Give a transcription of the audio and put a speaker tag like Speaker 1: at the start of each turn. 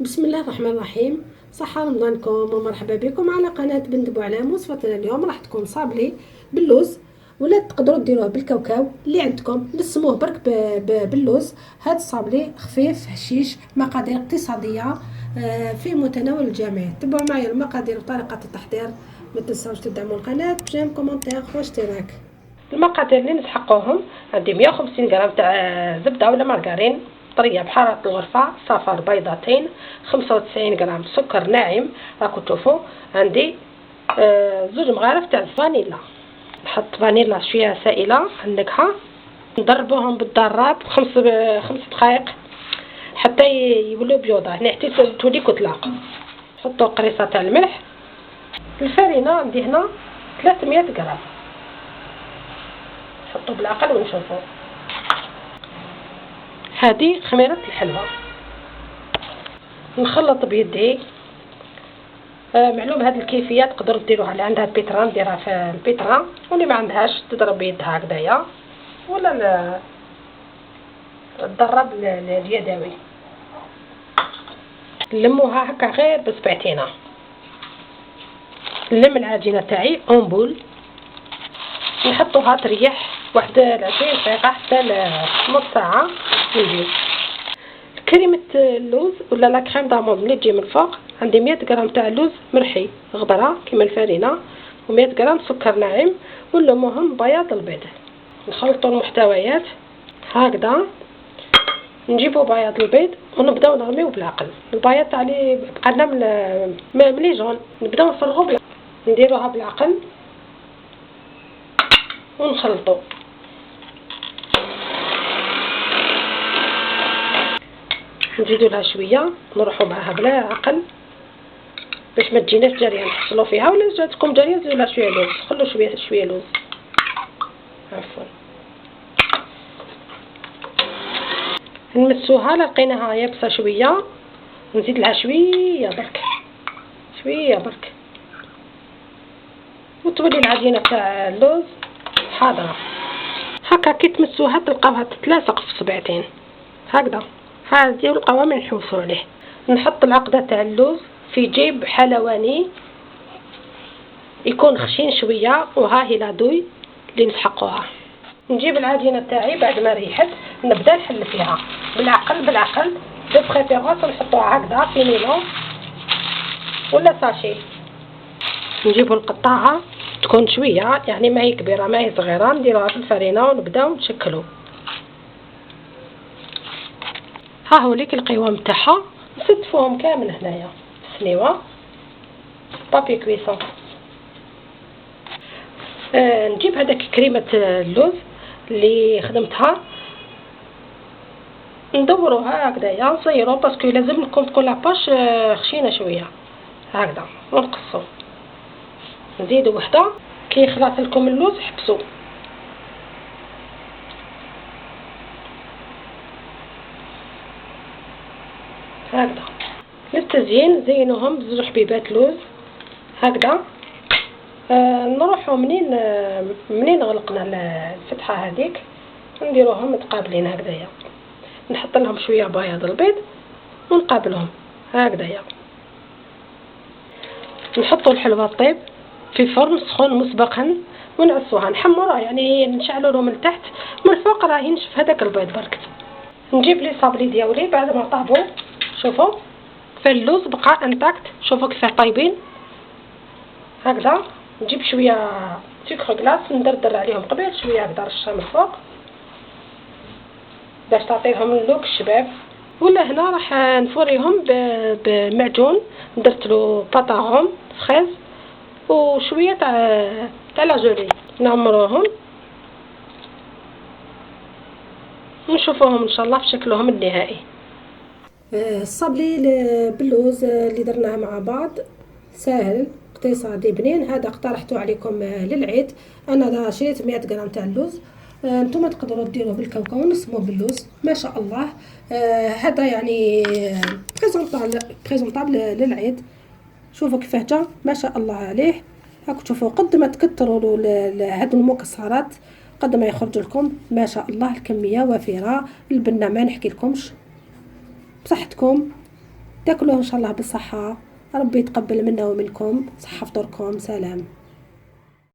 Speaker 1: بسم الله الرحمن الرحيم. صحة رمضانكم ومرحبا بكم على قناة بنت بوعلام. وصفتنا اليوم راح تكون صابلي باللوز، ولا تقدروا ديروه بالكاوكاو اللي عندكم. نسموه برك باللوز. هاد الصابلي خفيف هشيش، مقادير اقتصادية في متناول الجميع. تبعوا معايا المقادير وطريقة التحضير. ما تنساوش تدعموا القناة بجيم كومنتير واشتراك.
Speaker 2: المقادير اللي نسحقوهم: عندي 150 غرام تاع زبده ولا مارغرين طريه بحراره الغرفه، صفر بيضتين، 95 غرام سكر ناعم راكو تشوفوا. عندي زوج مغارف تاع الفانيلا. نحط فانيلا شويه سائله النكهه، نضربوهم بالضراب خمس دقائق حتى يولوا بيضه، يعني حتى تولي كتله. نحطوا قريصه تاع الملح. الفرينه عندي هنا 300 غرام، نحطو بالعقل ونشوفو. هذه خميرة الحلوى. نخلط بيدي. معلوم هذه الكيفية تقدروا ديروها، اللي عندها البيترا نديرها في البيترا، واللي ما عندهاش تضرب بيدها هكذايا، ولا تضرب اليدوي. نلموها هكا غير بصبعتينا. نلم العجينة تاعي اونبول، نحطوها تريح واحد 20 دقيقة حتى نص ساعة. نجيب كريمة اللوز ولا لا كريم داموند اللي تجي من الفوق. عندي 100 غرام تاع اللوز مرحي غبرة كيما الفرينة، و100 غرام سكر ناعم، ونلموهم بياض البيض. نخلطوا المحتويات هكذا. نجيبوا بياض البيض ونبداو نرميو بالعقل. البياض تاع لي بقالنا ملي جون، نبداو نفرغوا بالعقل. نديروها بالعقل ونخلطوا. نزيدوا لها شويه، نروحوا معها بلا عقل باش ما تجيناش جاريه نحصلوا فيها، ولا جاتكم جاريه زيدوا لها شويه لوز، خلوا شويه لوز. عفوا. نمسوها لقيناها يابسه شويه، نزيد لها شويه برك وتولي العجينه تاع اللوز حاضره. هكا كي تمسوها تلقاوها تتلاصق في صبعتين هكذا. هذه القوام اللي نحوسوا عليه. نحط العقده تاع اللوز في جيب حلواني يكون خشين شويه، وها هي لادوي اللي نسحقوها. نجيب العجينه تاعي بعد ما ريحت، نبدا نحل فيها بالعقل دو بريفيرونس. نحطوها هكذا في نيلون ولا ساشي. نجيبوا القطاعه تكون شويه، يعني ما هي كبيره ما هي صغيره، نديروها في الفرينه ونبداو نشكلوا. ها هو ليك القوام تاعها. نستفوهم كامل هنايا السنيوه بابي كويسون. نجيب هذاك كريمه اللوز اللي خدمتها، ندوروها هكذايا نصيرو باسكو لازم لكم تكون لاباش خشينه شويه هكذا، ونقصو. نزيدو وحده كي يخلص لكم اللوز حبسو. هكذا للتزيين زينوهم بزوج حبيبات لوز هكذا. نروحوا منين غلقنا الفتحه هذيك نديروهم متقابلين هكذايا. نحط لهم شويه بياض البيض ونقابلهم هكذايا. نحطوا الحلوى طيب في فرن سخون مسبقا ونعصوها، نحمروها يعني نشعلوا له من تحت، من الفوق راه ينشف هذاك البيض برك. نجيب لي صابلي ديالي بعد ما طابوا. شوفوا في اللوز بقى انتاكت، شوفوا كيف طايبين هكذا. نجيب شويه سكر كلاص ندردر عليهم قبيل شويه هكذا رشه من الفوق باش تعطيهم اللوك الشباب. ولا هنا راح نفوريهم بمعجون درت له بطاهم فريز وشويه تاع لاجوري، نعمروهم ونشوفوهم ان شاء الله في شكلهم النهائي.
Speaker 1: الصابلي باللوز اللي درناه مع بعض ساهل اقتصادي بنين. هذا اقترحته عليكم للعيد. انا شريت 100 غرام تاع اللوز. نتوما تقدروا ديروه بالكاوكاو ونسموه باللوز ما شاء الله. هذا يعني بريزونطابل للعيد. شوفوا كيفاه جا ما شاء الله عليه. هاك تشوفوا قد ما تكثروا هاد المكسرات قد ما يخرج لكم ما شاء الله. الكميه وفيره. البنه ما نحكي لكمش بصحتكم. تاكلوه ان شاء الله بالصحه. ربي يتقبل منا ومنكم. صحه فطوركم. سلام.